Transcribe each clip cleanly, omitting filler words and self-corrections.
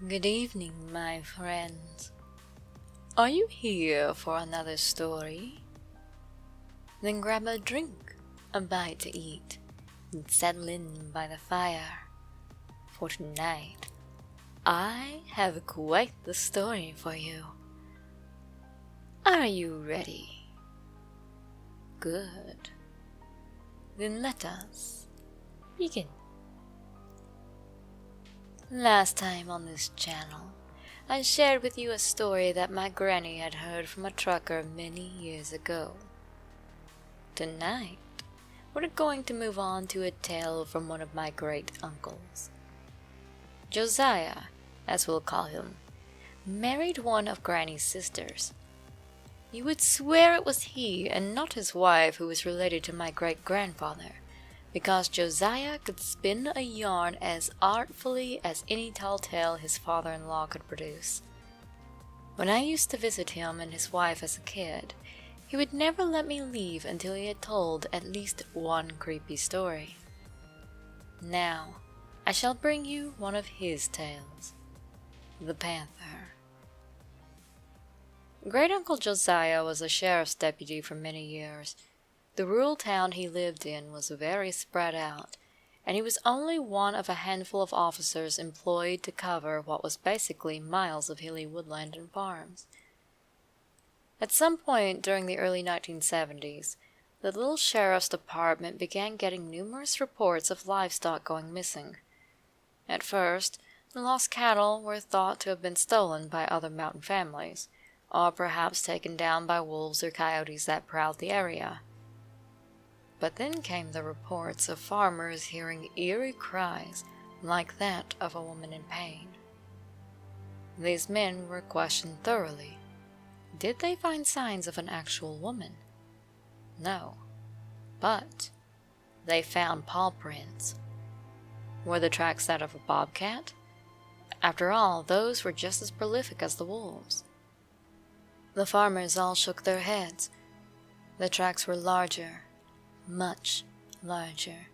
Good evening, my friends. Are you here for another story? Then grab a drink, a bite to eat, and settle in by the fire. For tonight, I have quite the story for you. Are you ready? Good. Then let us begin. Last time on this channel, I shared with you a story that my granny had heard from a trucker many years ago. Tonight, we're going to move on to a tale from one of my great uncles. Josiah, as we'll call him, married one of Granny's sisters. You would swear it was he and not his wife who was related to my great-grandfather, because Josiah could spin a yarn as artfully as any tall tale his father-in-law could produce. When I used to visit him and his wife as a kid, he would never let me leave until he had told at least one creepy story. Now, I shall bring you one of his tales, the Panther. Great-uncle Josiah was a sheriff's deputy for many years. The rural town he lived in was very spread out, and he was only one of a handful of officers employed to cover what was basically miles of hilly woodland and farms. At some point during the early 1970s, the little sheriff's department began getting numerous reports of livestock going missing. At first, the lost cattle were thought to have been stolen by other mountain families, or perhaps taken down by wolves or coyotes that prowled the area. But then came the reports of farmers hearing eerie cries like that of a woman in pain. These men were questioned thoroughly. Did they find signs of an actual woman? No. But they found paw prints. Were the tracks that of a bobcat? After all, those were just as prolific as the wolves. The farmers all shook their heads. The tracks were larger, much larger,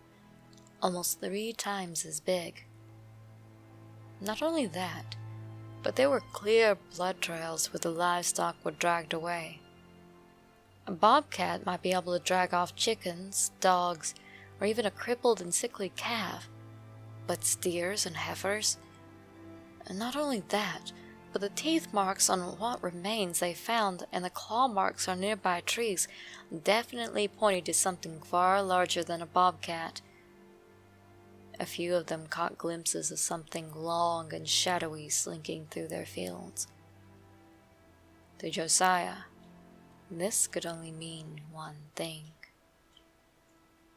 almost 3 times as big. Not only that, but there were clear blood trails where the livestock were dragged away. A bobcat might be able to drag off chickens, dogs, or even a crippled and sickly calf, but steers and heifers? And not only that, but the teeth marks on what remains they found and the claw marks on nearby trees definitely pointed to something far larger than a bobcat. A few of them caught glimpses of something long and shadowy slinking through their fields. To Josiah, this could only mean one thing.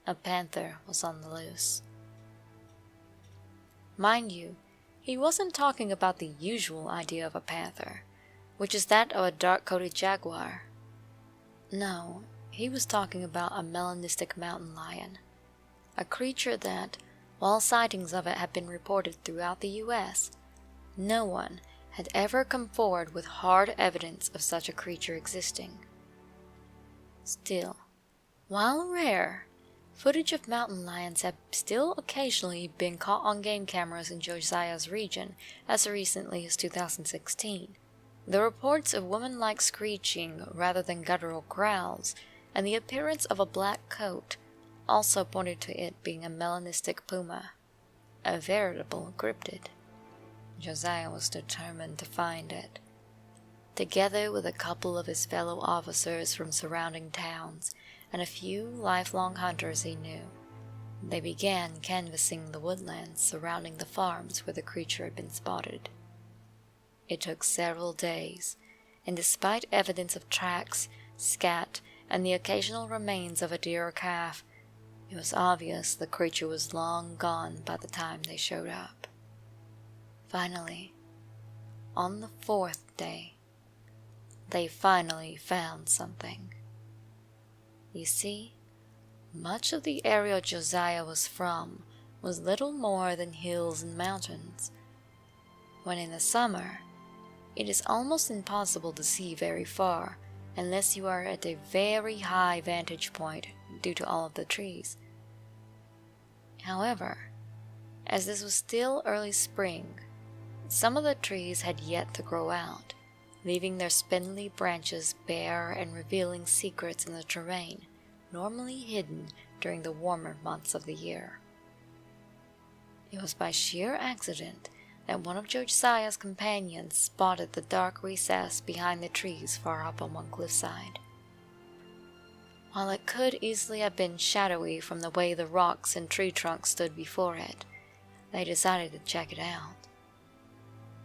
A panther was on the loose. Mind you, he wasn't talking about the usual idea of a panther, which is that of a dark-coated jaguar. No, he was talking about a melanistic mountain lion, a creature that, while sightings of it have been reported throughout the U.S., no one had ever come forward with hard evidence of such a creature existing. Still, while rare, footage of mountain lions have still occasionally been caught on game cameras in Josiah's region as recently as 2016. The reports of woman-like screeching rather than guttural growls and the appearance of a black coat also pointed to it being a melanistic puma, a veritable cryptid. Josiah was determined to find it. Together with a couple of his fellow officers from surrounding towns, and a few lifelong hunters he knew, they began canvassing the woodlands surrounding the farms where the creature had been spotted. It took several days, and despite evidence of tracks, scat, and the occasional remains of a deer or calf, it was obvious the creature was long gone by the time they showed up. Finally, on the 4th day, they finally found something. You see, much of the area Josiah was from was little more than hills and mountains. When in the summer, it is almost impossible to see very far unless you are at a very high vantage point due to all of the trees. However, as this was still early spring, Some of the trees had yet to grow out, leaving their spindly branches bare and revealing secrets in the terrain normally hidden during the warmer months of the year. It was by sheer accident that one of Josiah's companions spotted the dark recess behind the trees far up on one cliffside. While it could easily have been shadowy from the way the rocks and tree trunks stood before it, they decided to check it out.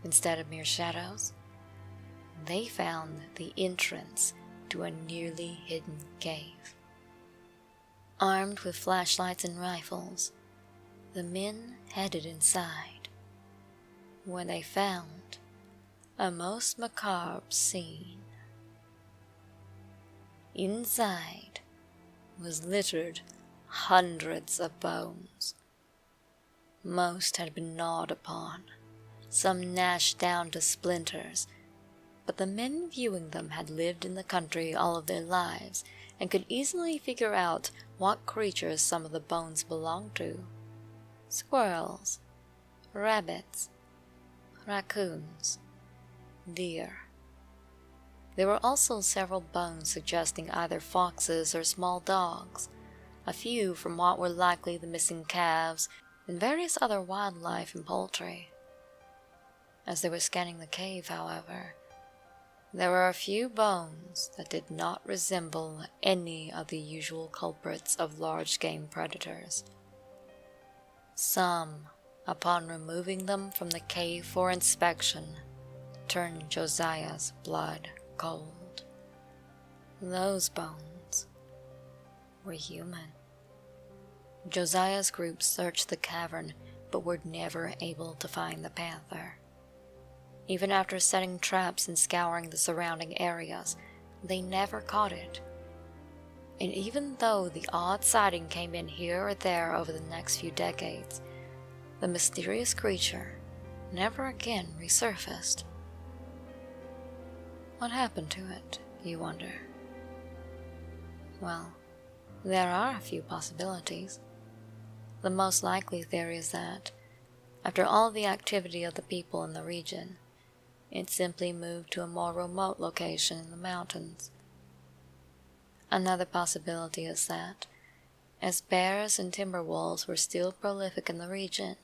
Instead of mere shadows, they found the entrance to a nearly hidden cave. Armed with flashlights and rifles, the men headed inside, where they found a most macabre scene. Inside was littered hundreds of bones. Most had been gnawed upon, some gnashed down to splinters, but the men viewing them had lived in the country all of their lives and could easily figure out what creatures some of the bones belonged to. Squirrels, rabbits, raccoons, deer. There were also several bones suggesting either foxes or small dogs, a few from what were likely the missing calves, and various other wildlife and poultry. As they were scanning the cave, however, there were a few bones that did not resemble any of the usual culprits of large game predators. Some, upon removing them from the cave for inspection, turned Josiah's blood cold. Those bones were human. Josiah's group searched the cavern, but were never able to find the panther. Even after setting traps and scouring the surrounding areas, they never caught it. And even though the odd sighting came in here or there over the next few decades, the mysterious creature never again resurfaced. What happened to it, you wonder? Well, there are a few possibilities. The most likely theory is that, after all the activity of the people in the region, it simply moved to a more remote location in the mountains. Another possibility is that, as bears and timber wolves were still prolific in the region,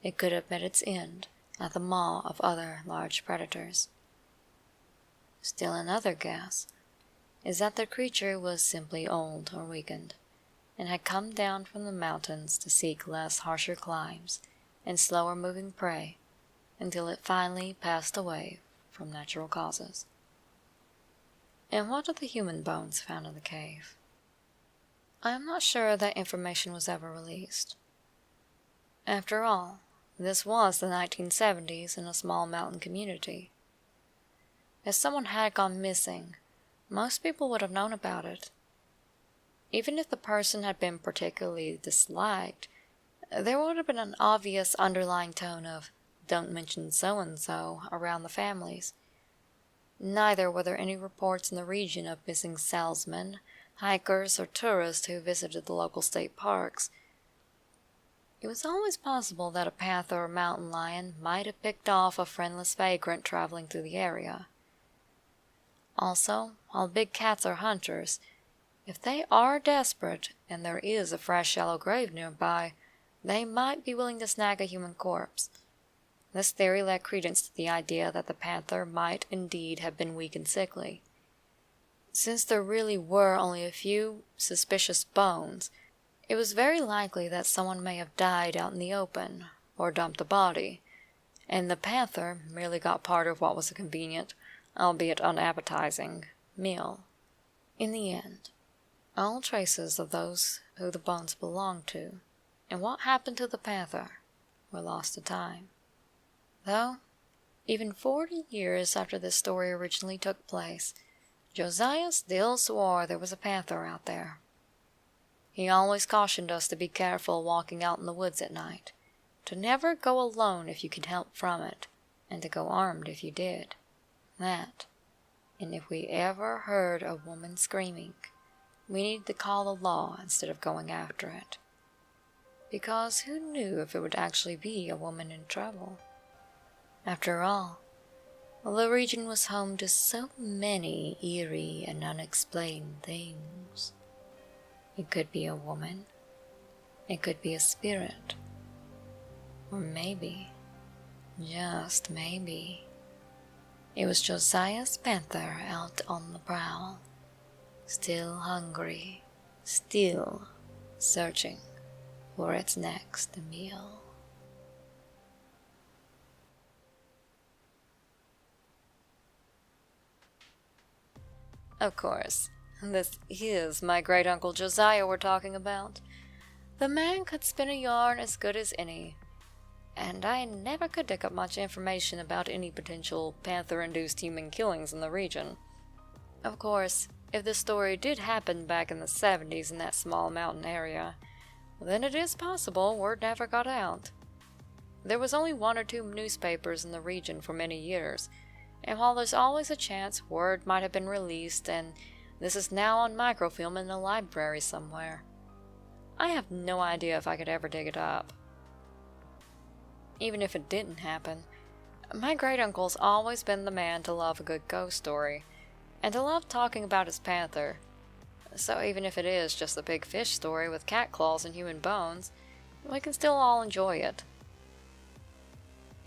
it could have met its end at the maw of other large predators. Still another guess is that the creature was simply old or weakened, and had come down from the mountains to seek less harsher climbs and slower moving prey until it finally passed away from natural causes. And what of the human bones found in the cave? I am not sure that information was ever released. After all, this was the 1970s in a small mountain community. If someone had gone missing, most people would have known about it. Even if the person had been particularly disliked, there would have been an obvious underlying tone of "don't mention so-and-so" around the families. Neither were there any reports in the region of missing salesmen, hikers, or tourists who visited the local state parks. It was always possible that a panther or mountain lion might have picked off a friendless vagrant traveling through the area. Also, while big cats are hunters, if they are desperate and there is a fresh shallow grave nearby, they might be willing to snag a human corpse. This theory led credence to the idea that the panther might indeed have been weak and sickly. Since there really were only a few suspicious bones, it was very likely that someone may have died out in the open, or dumped a body, and the panther merely got part of what was a convenient, albeit unappetizing, meal. In the end, all traces of those who the bones belonged to, and what happened to the panther, were lost to time. Though, even 40 years after this story originally took place, Josiah still swore there was a panther out there. He always cautioned us to be careful walking out in the woods at night, to never go alone if you could help from it, and to go armed if you did. That, and if we ever heard a woman screaming, we needed to call the law instead of going after it. Because who knew if it would actually be a woman in trouble? After all, the region was home to so many eerie and unexplained things. It could be a woman, it could be a spirit, or maybe, just maybe, it was Josiah's panther out on the prowl, still hungry, still searching for its next meal. Of course, this is my great-uncle Josiah we're talking about. The man could spin a yarn as good as any, and I never could dig up much information about any potential panther-induced human killings in the region. Of course, if this story did happen back in the 70s in that small mountain area, then it is possible word never got out. There was only 1 or 2 newspapers in the region for many years, and while there's always a chance word might have been released and this is now on microfilm in a library somewhere, I have no idea if I could ever dig it up. Even if it didn't happen, my great-uncle's always been the man to love a good ghost story, and to love talking about his panther. So even if it is just a big fish story with cat claws and human bones, we can still all enjoy it.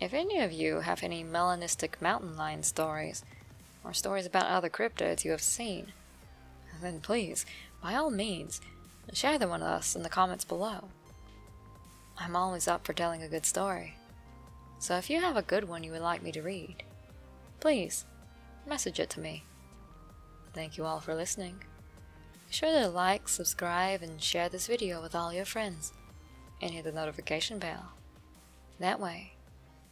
If any of you have any melanistic mountain lion stories, or stories about other cryptids you have seen, then please, by all means, share them with us in the comments below. I'm always up for telling a good story, so if you have a good one you would like me to read, please, message it to me. Thank you all for listening. Be sure to like, subscribe, and share this video with all your friends, and hit the notification bell. That way,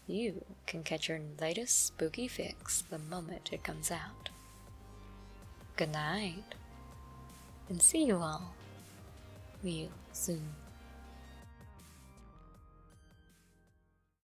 you can catch your latest spooky fix the moment it comes out. Good night, and see you all real soon.